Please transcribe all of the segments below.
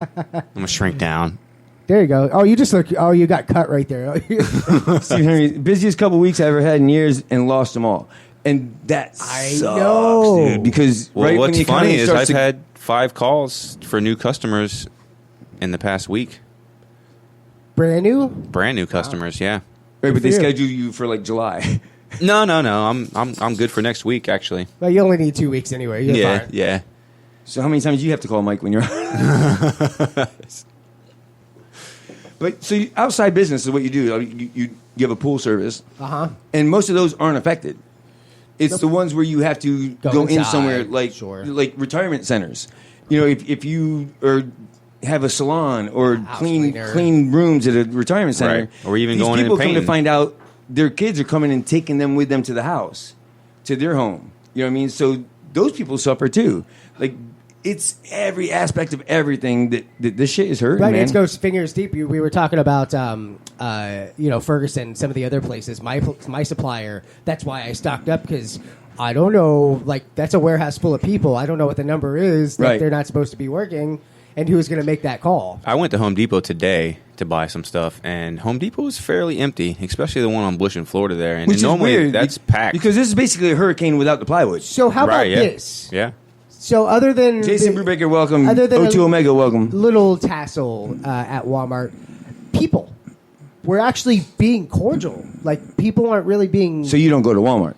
I'm gonna shrink down. There you go. Oh, you just look. Oh, you got cut right there. Steve Henry, busiest couple weeks I ever had in years, and lost them all. And that sucks, know. dude. Because Well, right when what's the funny economy is starts I've to had 5 calls for new customers in the past week. Brand new. Brand new customers, yeah. right, but they for you. schedule you for like July. No. I'm good for next week actually. Well, you only need 2 weeks anyway. You're Yeah, fine. yeah. So how many times do you have to call Mike when you're? But so outside business is what you do. You have a pool service, and most of those aren't affected. It's the ones where you have to go in inside, somewhere like sure. like retirement centers. You know, if you have a salon or cleaner. clean rooms at a retirement center, Right. Or even these going in people and come to painting. find out their kids are coming and taking them with them to the house, to their home. You know what I mean? So those people suffer too. Like it's every aspect of everything that this shit is hurting, Right, man. it goes fingers deep. We were talking about, Ferguson, some of the other places. My supplier. That's why I stocked up because I don't know. Like that's a warehouse full of people. I don't know what the number is that Right. they're not supposed to be working, and who's going to make that call? I went to Home Depot today to buy some stuff, and Home Depot is fairly empty, especially the one on Bush in Florida there. And Which normally is weird. that's packed. Because this is basically a hurricane without the plywood. So how about right, yeah. this? Yeah. So other than Jason the- Brubaker, welcome. Other than O2 a- Omega, welcome. little tassel at Walmart, people were actually being cordial. Like people aren't really being. So you don't go to Walmart.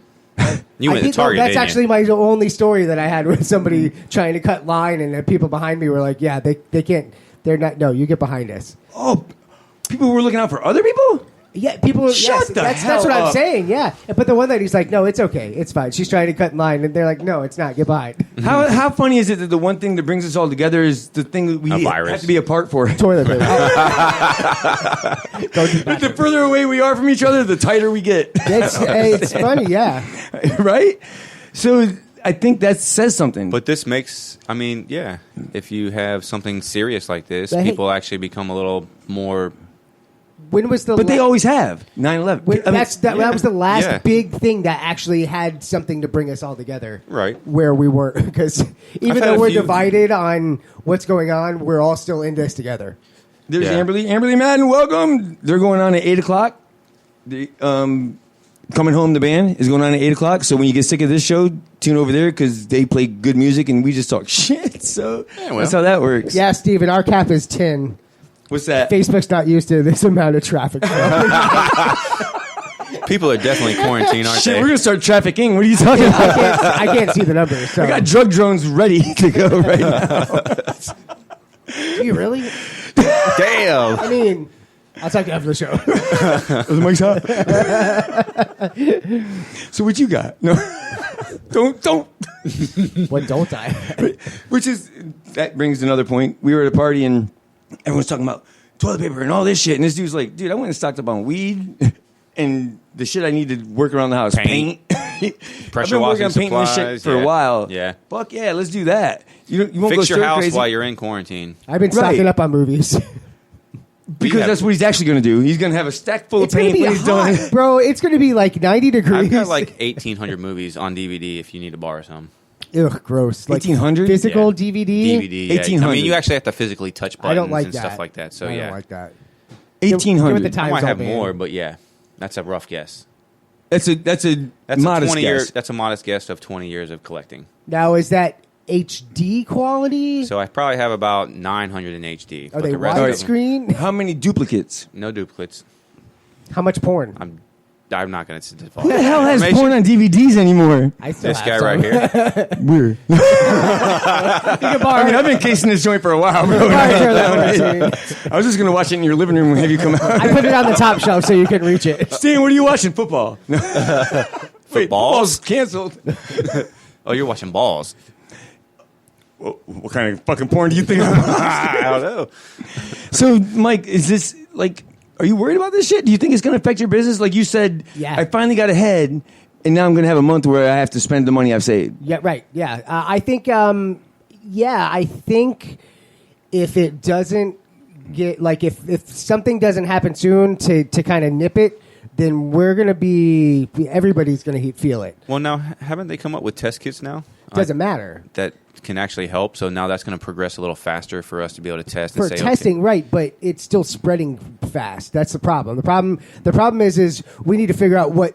You went to think Target, that's didn't actually you? my only story that I had with somebody trying to cut line, and the people behind me were like, "Yeah, they can't. They're not. No, you get behind us." Oh, people were looking out for other people? Yeah, people. Shut yes, the that's hell what I'm up. saying. Yeah, but the one that he's like, "No, it's okay. It's fine." She's trying to cut in line, and they're like, "No, it's not. Get behind." How funny is it that the one thing that brings us all together is the thing that we A virus. have to be apart for? Toilet paper. Go to the The bathroom. further away we are from each other, the tighter we get. It's funny, yeah. Right? So I think that says something. But this makes, I mean, yeah, if you have something serious like this, But hey- people actually become a little more. When was the? But they la- always have 9/11. when- I mean, that was the last Yeah. big thing that actually had something to bring us all together. Right. Where we were, because even had though a we're few- divided on what's going on, we're all still in this together. There's Yeah. Amberly Madden, welcome. They're going on at 8 o'clock. The, Coming Home, the band, is going on at 8 o'clock. So when you get sick of this show, tune over there because they play good music and we just talk shit. So well. that's how that works. Yeah, Steven, our cap is 10. What's that? Facebook's not used to this amount of traffic. People are definitely quarantined, aren't Shit, they? we're going to start trafficking. What are you talking about? I can't see the numbers. So. I got drug drones ready to go right now. Do you really? Damn. I mean, I'll talk to you after the show. The mic's hot. So what you got? No, don't. What don't I? Which is that brings another point. We were at a party and everyone's talking about toilet paper and all this shit, and this dude's like, "Dude, I went and stocked up on weed and the shit I need to work around the house, Paint. Pressure I've been working washing on painting this shit supplies, for a yeah. while. Yeah. Fuck yeah, let's do that. You won't go Fix your stir house crazy while you're in quarantine. I've been stocking Right. up on movies. because have- that's what he's actually going to do. He's going to have a stack full It's of gonna paint be when he's hot, done. bro. It's gonna be like 90 degrees. I've got like 1,800 movies on DVD if you need to borrow some. Ugh, gross. Like 1800? physical Yeah. DVD. DVD, yeah. I 1800. mean, you actually have to physically touch buttons I don't like and that. stuff like that. So I yeah, don't like that. 1800. Give it the I time. might Time's have all bad. more, but yeah, that's a rough guess. That's a That's modest a 20 guess. That's a modest guess of 20 years of collecting. Now, is that HD quality? So I probably have about 900 in HD. Are but they the rest of them, widescreen? How many duplicates? no duplicates. How much porn? I'm not going to divulge. Who the hell has information. porn on DVDs anymore? I still This have guy some. right here. Weird. You can borrow I mean, it. I've been casing this joint for a while, bro. Borrow it, Taylor. I was just going to watch it in your living room and have you come out. I put it on the top shelf so you can reach it. Stan, what are you watching? Football. No. Wait, Footballs? football's canceled. Oh, you're watching balls. What kind of fucking porn do you think I'm I don't know. So, Mike, is this, like, are you worried about this shit? Do you think it's going to affect your business? Like you said, Yeah. I finally got ahead, and now I'm going to have a month where I have to spend the money I've saved. Yeah, right. Yeah. I think, I think if it doesn't get, like, if something doesn't happen soon to kind of nip it, then everybody's going to feel it. Well, now, haven't they come up with test kits now? Doesn't matter. That can actually help. So now that's going to progress a little faster for us to be able to test For and say, testing, okay. right, but it's still spreading fast. That's the problem. The problem is we need to figure out what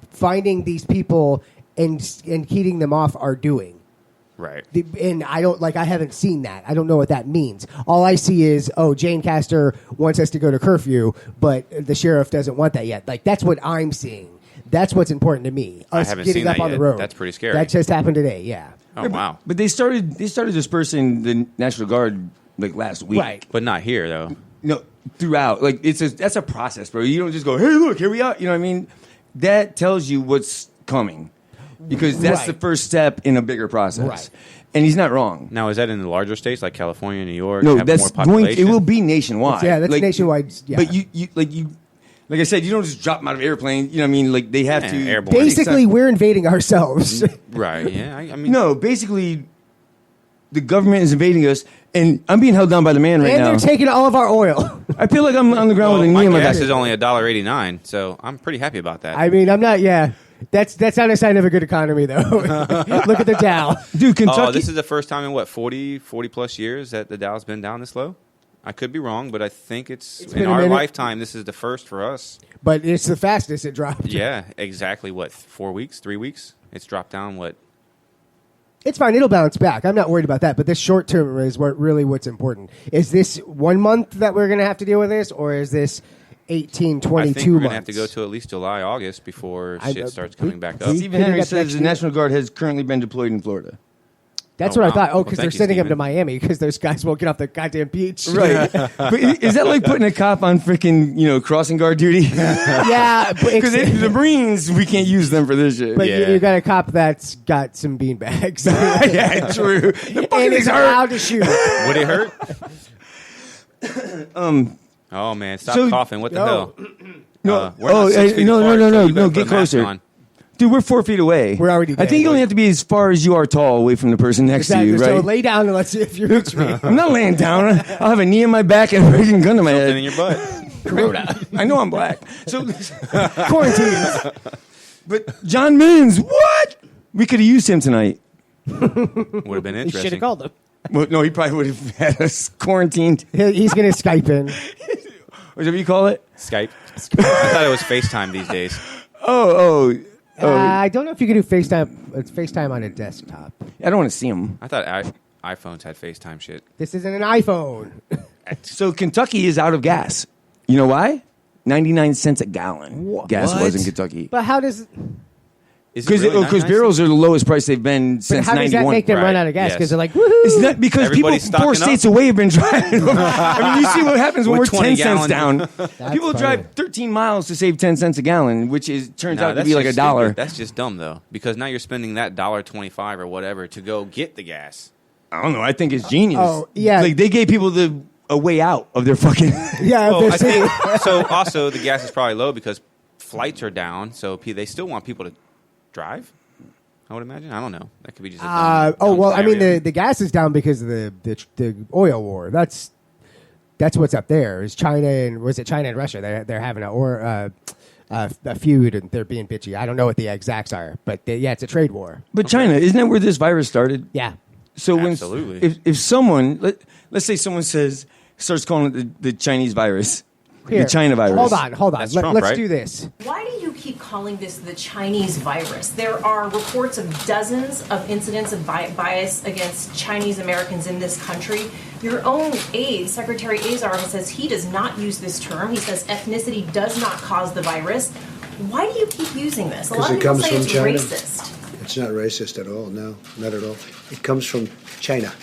finding these people and heating them off are doing. Right. And I haven't seen that. I don't know what that means. All I see is, Jane Castor wants us to go to curfew, but the sheriff doesn't want that yet. Like, that's what I'm seeing. That's what's important to me. I Us haven't getting seen up that on yet. the road. That's pretty scary. That just happened today, yeah. Oh, wow. But they started dispersing the National Guard like last week. Right. But not here, though. No, throughout. Like that's a process, bro. You don't just go, hey, look, here we are. You know what I mean? That tells you what's coming. Because that's Right. the first step in a bigger process. Right. And he's not wrong. Now, is that in the larger states like California, New York? No, have that's more going. population? It will be nationwide. Yeah, that's nationwide, yeah. But like I said, you don't just drop them out of airplane. You know what I mean? Like they have Yeah, to. airborne. Basically, we're invading ourselves. Right, yeah. I mean, No, basically, the government is invading us, and I'm being held down by the man right and now. they're taking all of our oil. I feel like I'm on the ground well, with a my knee in my gas back. is only $1.89, so I'm pretty happy about that. I mean, I'm not, yeah. That's not a sign of a good economy, though. Look at the Dow. Dude, Kentucky. Oh, this is the first time in, 40 plus years that the Dow's been down this low? I could be wrong, but I think It's in been a our minute. lifetime, this is the first for us. But it's the fastest it dropped. Yeah, exactly. 4 weeks, 3 weeks? It's dropped down, It's fine. It'll bounce back. I'm not worried about that. But this short term is what's important. Is this 1 month that we're going to have to deal with this, or is this 18, 22 I think we're going months? to have to go to at least July, August before I- shit starts coming back we- up. Stephen Could Henry get says next the year. National Guard has currently been deployed in Florida. That's Oh, what I wow. thought. Oh, Well, because thank they're you, sending them to Steven. Miami because those guys won't get off the goddamn beach. Right. But is that like putting a cop on freaking, crossing guard duty? Yeah, Because the Marines, we can't use them for this shit. but Yeah. you got a cop that's got some beanbags. yeah, true. The and fucking is is hurt. allowed to shoot. Would it hurt? Oh, man. Stop so- coughing. What the No. hell? No, We're not 6 feet no, apart, no, so no, you better no. put Get a mask closer. on. Dude, we're 4 feet away. We're already I dead. think you only have to be as far as you are tall away from the person next to you, So right? lay down and let's see if you reach me. I'm not laying down. I'll have a knee in my back and a freaking gun to my Something head. in your butt. Corona. I know I'm black. So, Quarantine. but John Mins, what? We could have used him tonight. Would have been You should interesting. have called him. Well, no, he probably would have had us quarantined. He's going to Skype in. Whatever you call it. Skype. I thought it was FaceTime these days. Oh. I don't know if you can do FaceTime. It's FaceTime on a desktop. I don't want to see him. I thought iPhones had FaceTime shit. This isn't an iPhone. So Kentucky is out of gas. You know why? 99 cents a gallon. Gas was in Kentucky. But how does? Is it Because really 99 barrels are the lowest price they've been But since how does that 91. make them run Right, out of gas? yes. Because they're like, woohoo! It's not because people Everybody's stocking 4 up. states away have been driving. I mean, you see what happens when we're With 10 20 cents down. People funny. drive 13 miles to save 10 cents a gallon, which turns Nah, out to that's be like just $1. stupid. That's just dumb though, because now you're spending that $1.25 or whatever to go get the gas. I don't know. I think it's genius. Oh, yeah. Like they gave people a way out of their fucking. Yeah, Well, they're I saying- think, so also the gas is probably low because flights are down, so they still want people to drive. I would imagine. I don't know. That could be just. A dumb well, I mean, scenario. the gas is down because of the oil war. That's what's up there. Is China and China and Russia? They're having a feud and they're being bitchy. I don't know what the exacts are, but yeah, it's a trade war. But China, isn't that where this virus started? Yeah. So Absolutely. if someone let's say someone starts calling it the Chinese virus, Here, the China virus. Hold on. That's Trump, Let's right? do this. Why do you keep calling this the Chinese virus? There are reports of dozens of incidents of bias against Chinese Americans in this country. Your own aide, Secretary Azar, says he does not use this term. He says ethnicity does not cause the virus. Why do you keep using this? A lot of people say it's racist. It's not racist at all. No, not at all. It comes from China.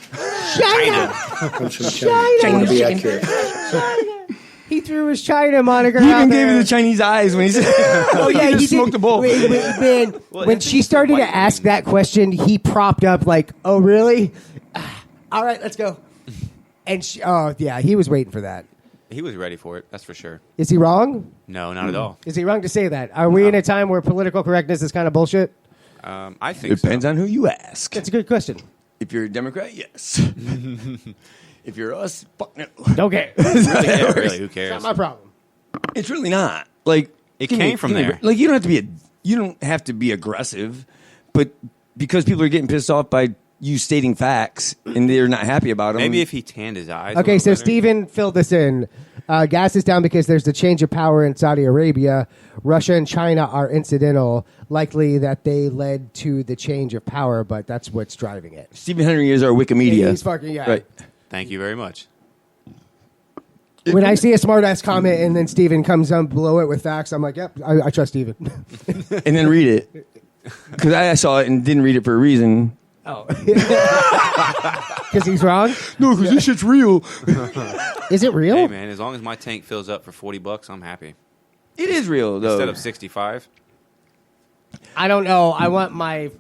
China. It comes from China. I want to be accurate. He threw his China moniker He out even gave there. me the Chinese eyes when he said, Oh yeah, he just did. smoked a bowl. When she started to ask that question, he propped up like, "Oh really? All right, let's go." And he was waiting for that. he was ready for it. That's for sure. Is he wrong? No, not at all. Is he wrong to say that? Are we in a time where political correctness is kind of bullshit? I think Depends so. on who you ask. That's a good question. If you're a Democrat, yes. If you're us, fuck no. Okay, Really, yeah, really, who cares? not my problem. It's really not. Like, It came from there. Like you don't have to be aggressive, but because people are getting pissed off by you stating facts and they're not happy about them. Maybe if he tanned his eyes. a Okay, little so better. Steven filled this in. Gas is down because there's the change of power in Saudi Arabia. Russia and China are incidental, likely that they led to the change of power, but that's what's driving it. Stephen Henry is our Wikimedia. He's fucking, yeah. Right. Thank you very much. When I see a smart-ass comment and then Steven comes on below it with facts, I'm like, yep, I trust Steven. And then read it. Because I saw it and didn't read it for a reason. Oh. Because he's wrong? No, because this shit's real. Is it real? Hey man, as long as my tank fills up for $40, I'm happy. It is real, though. Instead of 65. I don't know. I want my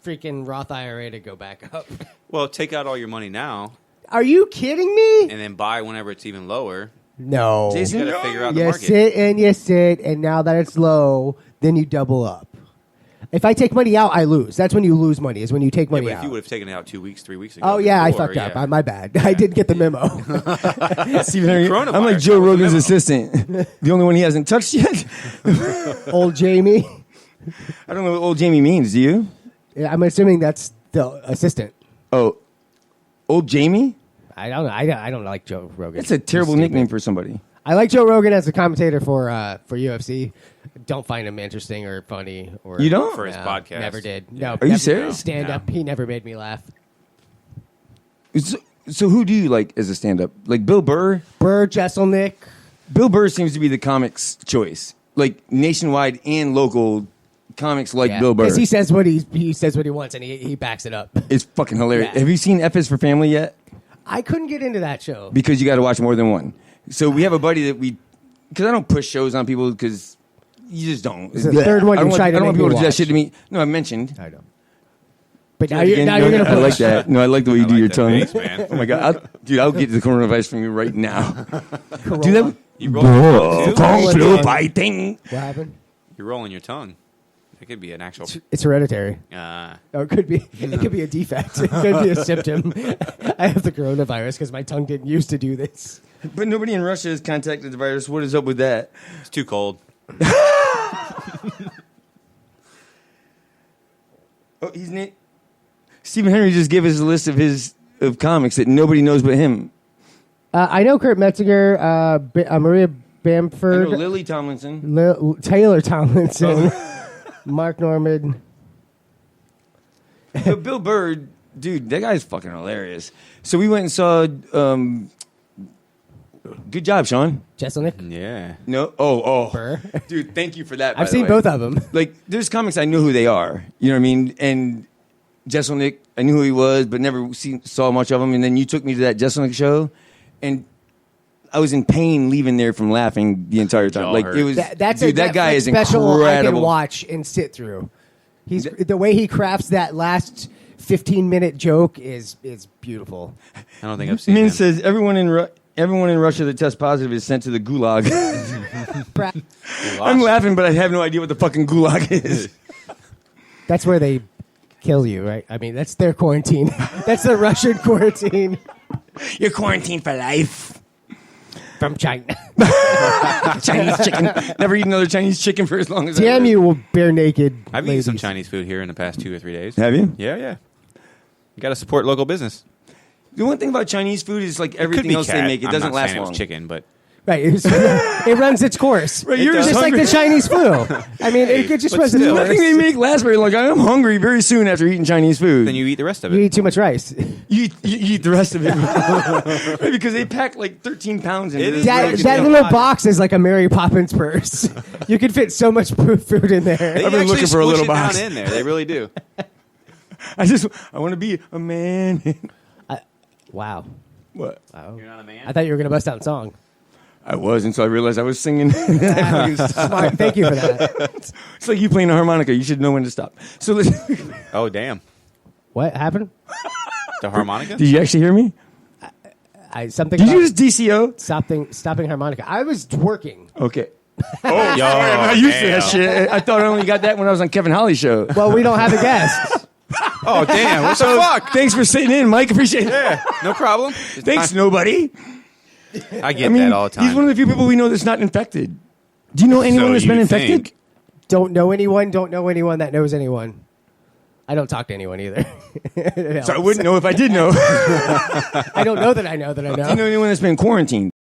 freaking Roth IRA to go back up. Well, take out all your money now Are you kidding me? and then buy whenever it's even lower. No. Jason? You got to figure out the You market. sit and you sit, and now that it's low, then you double up. If I take money out, I lose. That's when you lose money, is when you take Yeah, money but if out. you would have taken it out 2 weeks, 3 weeks ago. Oh, yeah, I before, fucked up. yeah. My bad. I didn't get the memo. Stephen Henry, Coronavirus, I'm like that Joe was the Rogan's memo. assistant. The only one he hasn't touched yet. Old Jamie. I don't know what old Jamie means, do you? Yeah, I'm assuming that's the assistant. Oh, old Jamie? I don't know. I don't like Joe Rogan. That's a terrible He's nickname stupid. for somebody. I like Joe Rogan as a commentator for UFC. Don't find him interesting or funny. Or You don't? For his No, podcast. Never did. Yeah. No. Are you never- serious? Stand No. up. He never made me laugh. So who do you like as a stand-up? Like Bill Burr? Burr, Jesselnick. Bill Burr seems to be the comics' choice. Like nationwide and local comics like Bill Burr. Because he says what he says what he wants and he backs it up. It's fucking hilarious. Yeah. Have you seen F is for Family yet? I couldn't get into that show. Because you got to watch more than one. So we have a buddy that because I don't push shows on people because you just don't. It's the third one I you don't want, tried to I don't want make me people to do that watch. shit to me. No, I mentioned. I know. But now Again, you're going to I like push. that. No, I like the way you I do like your that tongue. face, man. Oh my god, I'll get the coronavirus from you right now. Do that. You rolling your tongue, too? Kung Flu fighting. What happened? You're rolling your tongue. It could be an actual. It's hereditary. Uh, Or it could be a defect. It could be a symptom. I have the coronavirus because my tongue didn't used to do this. But nobody in Russia has contacted the virus. What is up with that? it's too cold. Oh, Stephen Henry just gave us a list of comics that nobody knows but him. I know Kurt Metzinger, Maria I know Bamford, Lily Tomlinson. Taylor Tomlinson, Mark Norman. But Bill Burr, dude, that guy's fucking hilarious. So we went and saw. Good job, Sean. Jesselnick. Yeah. No, oh, Burr. dude, thank you for that. by I've the seen way. both of them. Like, there's comics I know who they are. You know what I mean? And Jesselnick, I knew who he was, but never saw much of him. And then you took me to that Jesselnick show, and I was in pain leaving there from laughing the entire time. Y'all Like hurt. it was, That's dude, a that guy Netflix is special I can incredible. watch and sit through. He's the way he crafts that last 15-minute joke is beautiful. I don't think I've seen Min him. says everyone in Russia that tests positive is sent to the gulag. I'm laughing, but I have no idea what the fucking gulag is. That's where they kill you, right? I mean, that's their quarantine. That's the Russian quarantine You're quarantined for life. from China. Chinese chicken. Never eat another Chinese chicken for as long as I Damn live. you, bare naked. I've eaten some ladies. Chinese food here in the past 2 or 3 days. Have you? Yeah. You got to support local business. The one thing about Chinese food is like Could everything be else they cat. make, it I'm doesn't not last saying it long. was chicken, but Right, it runs its course. Right, you're does. Just like hungry. the Chinese flu. I mean, it just but runs its still. Nothing they course. make lasts very long. I'm hungry very soon after eating Chinese food. then you eat the rest of You it. eat too much rice. You eat the rest of it. Right, because they pack like 13 pounds into It this. is That, really that good. little box is like a Mary Poppins purse. You could fit so much food in there. They I've been actually looking for a squish little it box. down in there. They really do. I want to be a man. Wow. What? You're not a man? I thought you were going to bust out a song. I was until I realized I was singing. Smart. Thank you for that. It's like you playing a harmonica. You should know when to stop. So listen. Oh, damn. What happened? The harmonica? Did you actually hear me? Something. Did you about just DCO? stopping harmonica. I was working. Okay. Yo, I'm not used to that damn. shit. I thought I only got that when I was on Kevin Holly's show. Well, we don't have a guest. Oh, damn. What the fuck? Thanks for sitting in, Mike. Appreciate it. Yeah, no problem. Thanks, nobody. I get I mean, that all the time. he's one of the few people we know that's not infected. Do you know anyone So that's been you infected? think- Don't know anyone. Don't know anyone that knows anyone. I don't talk to anyone either. It So I helps. wouldn't know if I did know. I don't know that I know that I know. Do you know anyone that's been quarantined?